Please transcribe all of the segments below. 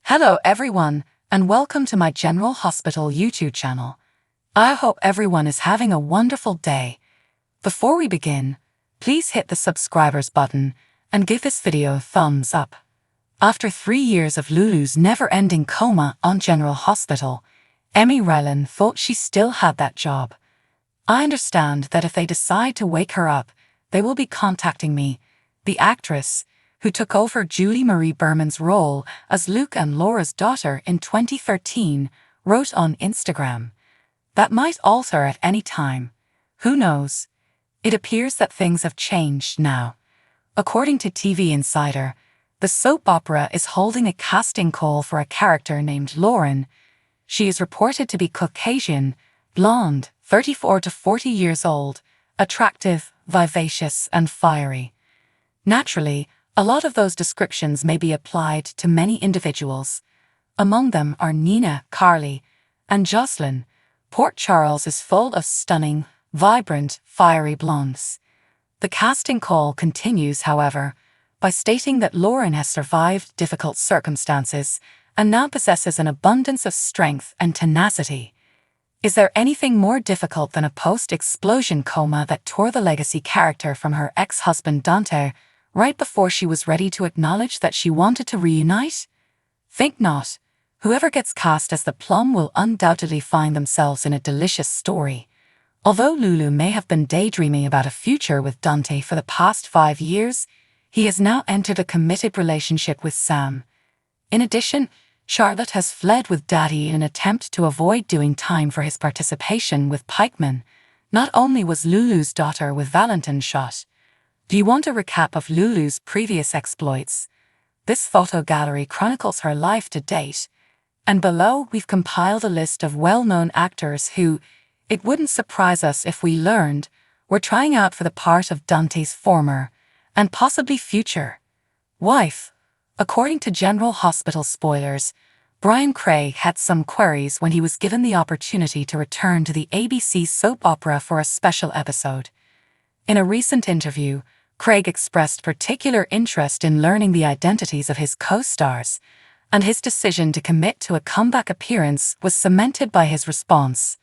Hello everyone, and welcome to my General Hospital YouTube channel. I hope everyone is having a wonderful day. Before we begin, please hit the subscribers button and give this video a thumbs up. After 3 years of Lulu's never-ending coma on General Hospital, Emmy Rylin thought she still had that job. I understand that if they decide to wake her up, they will be contacting me, the actress, who took over Julie Marie Berman's role as Luke and Laura's daughter in 2013, wrote on Instagram. That might alter at any time. Who knows? It appears that things have changed now. According to TV Insider, the soap opera is holding a casting call for a character named Lauren. She is reported to be Caucasian, blonde, 34 to 40 years old, attractive, vivacious, and fiery. Naturally, a lot of those descriptions may be applied to many individuals. Among them are Nina, Carly, and Jocelyn. Port Charles is full of stunning, vibrant, fiery blondes. The casting call continues, however, by stating that Lauren has survived difficult circumstances and now possesses an abundance of strength and tenacity. Is there anything more difficult than a post-explosion coma that tore the legacy character from her ex-husband Dante right before she was ready to acknowledge that she wanted to reunite? Think not. Whoever gets cast as the plum will undoubtedly find themselves in a delicious story. Although Lulu may have been daydreaming about a future with Dante for the past 5 years, he has now entered a committed relationship with Sam. In addition, Charlotte has fled with Daddy in an attempt to avoid doing time for his participation with Pikeman. Not only was Lulu's daughter with Valentin shot. Do you want a recap of Lulu's previous exploits? This photo gallery chronicles her life to date, and below we've compiled a list of well-known actors who, it wouldn't surprise us if we learned, were trying out for the part of Dante's former, and possibly future, wife. According to General Hospital spoilers, Brian Craig had some queries when he was given the opportunity to return to the ABC soap opera for a special episode. In a recent interview, Craig expressed particular interest in learning the identities of his co-stars, and his decision to commit to a comeback appearance was cemented by his response.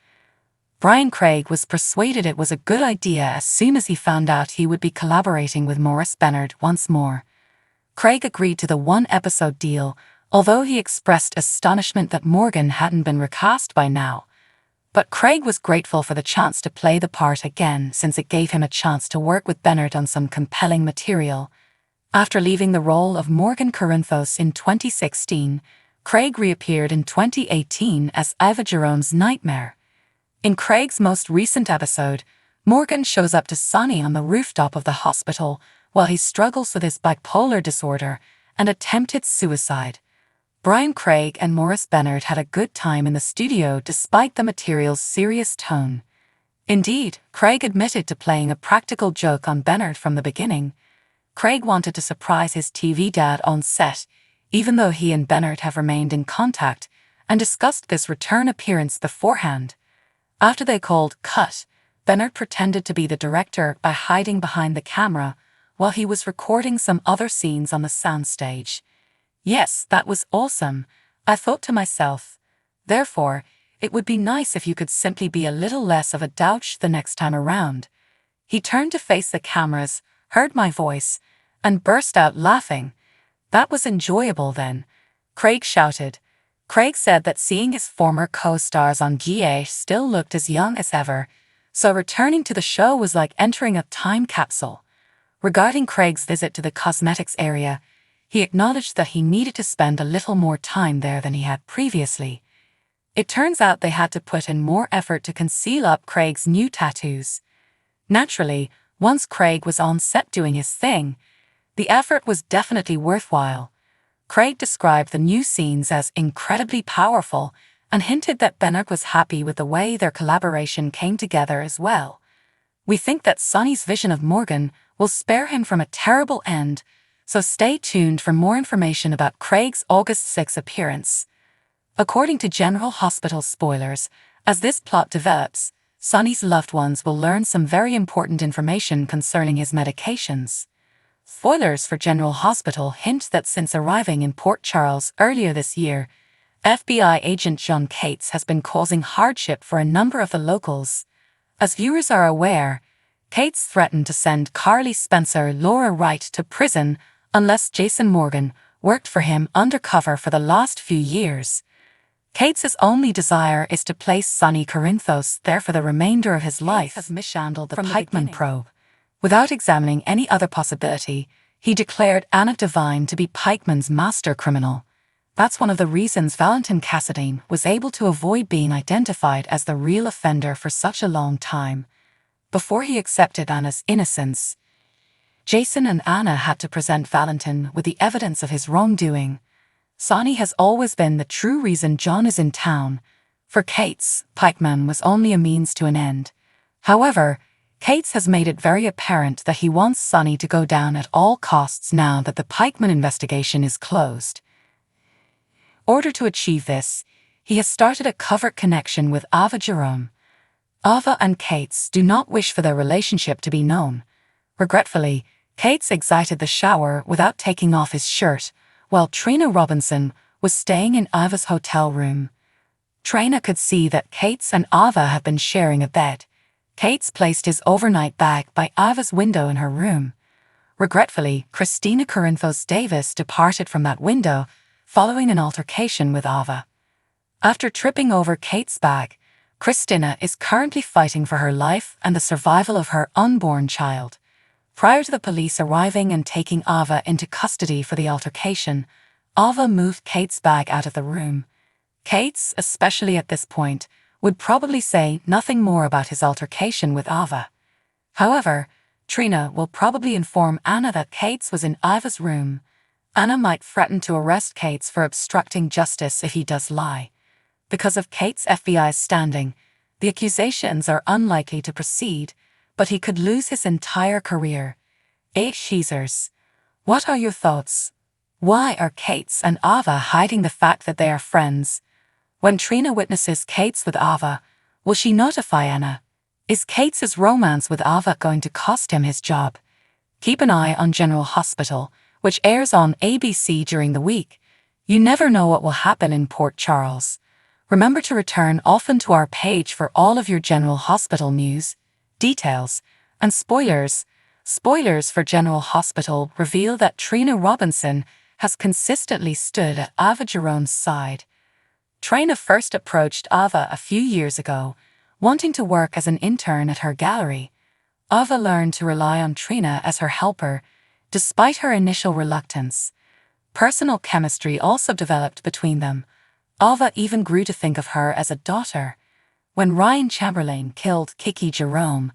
Brian Craig was persuaded it was a good idea as soon as he found out he would be collaborating with Maurice Benard once more. Craig agreed to the one-episode deal, although he expressed astonishment that Morgan hadn't been recast by now. But Craig was grateful for the chance to play the part again since it gave him a chance to work with Benard on some compelling material. After leaving the role of Morgan Corinthos in 2016, Craig reappeared in 2018 as Eva Jerome's Nightmare. In Craig's most recent episode, Morgan shows up to Sonny on the rooftop of the hospital while he struggles with his bipolar disorder and attempted suicide. Brian Craig and Maurice Benard had a good time in the studio despite the material's serious tone. Indeed, Craig admitted to playing a practical joke on Benard from the beginning. Craig wanted to surprise his TV dad on set, even though he and Benard have remained in contact, and discussed this return appearance beforehand. After they called cut, Benard pretended to be the director by hiding behind the camera while he was recording some other scenes on the soundstage. Yes, that was awesome, I thought to myself. Therefore, it would be nice if you could simply be a little less of a douche the next time around. He turned to face the cameras, heard my voice, and burst out laughing. That was enjoyable then, Craig shouted. Craig said that seeing his former co-stars on GA still looked as young as ever, so returning to the show was like entering a time capsule. Regarding Craig's visit to the cosmetics area, he acknowledged that he needed to spend a little more time there than he had previously. It turns out they had to put in more effort to conceal up Craig's new tattoos. Naturally, once Craig was on set doing his thing, the effort was definitely worthwhile. Craig described the new scenes as incredibly powerful and hinted that Benard was happy with the way their collaboration came together as well. We think that Sonny's vision of Morgan will spare him from a terrible end, so stay tuned for more information about Craig's August 6 appearance. According to General Hospital spoilers, as this plot develops, Sonny's loved ones will learn some very important information concerning his medications. Spoilers for General Hospital hint that since arriving in Port Charles earlier this year, FBI agent John Cates has been causing hardship for a number of the locals. As viewers are aware, Cates threatened to send Carly Spencer Laura Wright to prison unless Jason Morgan worked for him undercover for the last few years. Cates' only desire is to place Sonny Corinthos there for the remainder of his life. Has mishandled the Pikeman probe. Without examining any other possibility, he declared Anna Devine to be Pikeman's master criminal. That's one of the reasons Valentin Cassadine was able to avoid being identified as the real offender for such a long time. Before he accepted Anna's innocence, Jason and Anna had to present Valentin with the evidence of his wrongdoing. Sonny has always been the true reason John is in town. For Cates, Pikeman was only a means to an end. However, Cates has made it very apparent that he wants Sonny to go down at all costs now that the Pikeman investigation is closed. In order to achieve this, he has started a covert connection with Ava Jerome. Ava and Cates do not wish for their relationship to be known. Regretfully, Cates exited the shower without taking off his shirt, while Trina Robinson was staying in Ava's hotel room. Trina could see that Cates and Ava have been sharing a bed. Cates placed his overnight bag by Ava's window in her room. Regretfully, Christina Corinthos Davis departed from that window following an altercation with Ava. After tripping over Cates' bag, Christina is currently fighting for her life and the survival of her unborn child. Prior to the police arriving and taking Ava into custody for the altercation, Ava moved Cates' bag out of the room. Cates, especially at this point, would probably say nothing more about his altercation with Ava. However, Trina will probably inform Anna that Cates was in Ava's room. Anna might threaten to arrest Cates for obstructing justice if he does lie. Because of Cates' FBI standing, the accusations are unlikely to proceed, but he could lose his entire career. Accuses. What are your thoughts? Why are Cates and Ava hiding the fact that they are friends? When Trina witnesses Cates with Ava, will she notify Anna? Is Cates' romance with Ava going to cost him his job? Keep an eye on General Hospital, which airs on ABC during the week. You never know what will happen in Port Charles. Remember to return often to our page for all of your General Hospital news, details, and spoilers. Spoilers for General Hospital reveal that Trina Robinson has consistently stood at Ava Jerome's side. Trina first approached Ava a few years ago, wanting to work as an intern at her gallery. Ava learned to rely on Trina as her helper, despite her initial reluctance. Personal chemistry also developed between them. Ava even grew to think of her as a daughter. When Ryan Chamberlain killed Kiki Jerome,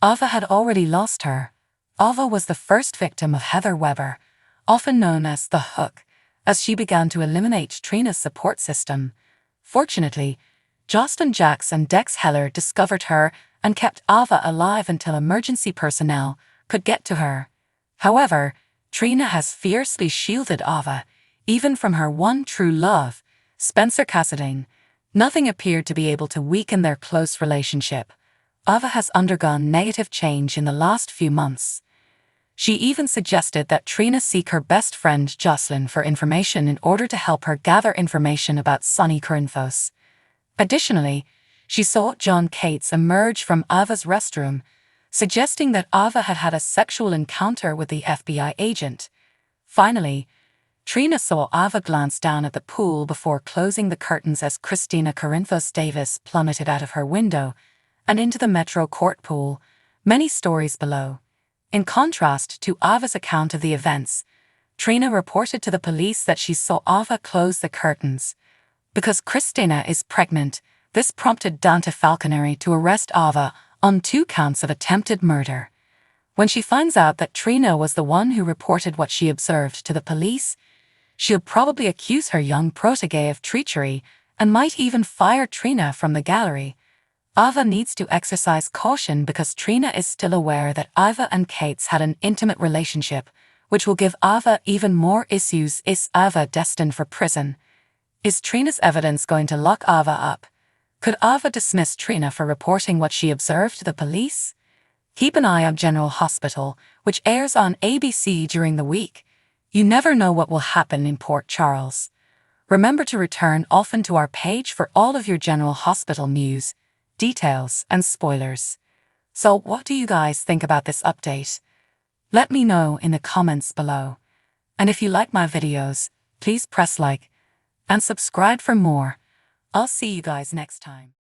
Ava had already lost her. Ava was the first victim of Heather Weber, often known as the Hook, as she began to eliminate Trina's support system. Fortunately, Justin Jacks and Dex Heller discovered her and kept Ava alive until emergency personnel could get to her. However, Trina has fiercely shielded Ava, even from her one true love, Spencer Cassadine. Nothing appeared to be able to weaken their close relationship. Ava has undergone negative change in the last few months. She even suggested that Trina seek her best friend Jocelyn for information in order to help her gather information about Sonny Corinthos. Additionally, she saw John Cates emerge from Ava's restroom, suggesting that Ava had had a sexual encounter with the FBI agent. Finally, Trina saw Ava glance down at the pool before closing the curtains as Christina Corinthos Davis plummeted out of her window and into the Metro Court pool, many stories below. In contrast to Ava's account of the events, Trina reported to the police that she saw Ava close the curtains. Because Christina is pregnant, this prompted Dante Falconeri to arrest Ava on 2 counts of attempted murder. When she finds out that Trina was the one who reported what she observed to the police, she'll probably accuse her young protégé of treachery and might even fire Trina from the gallery. Ava needs to exercise caution because Trina is still aware that Ava and Cates had an intimate relationship, which will give Ava even more issues. Is Ava destined for prison? Is Trina's evidence going to lock Ava up? Could Ava dismiss Trina for reporting what she observed to the police? Keep an eye on General Hospital, which airs on ABC during the week. You never know what will happen in Port Charles. Remember to return often to our page for all of your General Hospital news, details, and spoilers. So what do you guys think about this update? Let me know in the comments below. And if you like my videos, please press like and subscribe for more. I'll see you guys next time.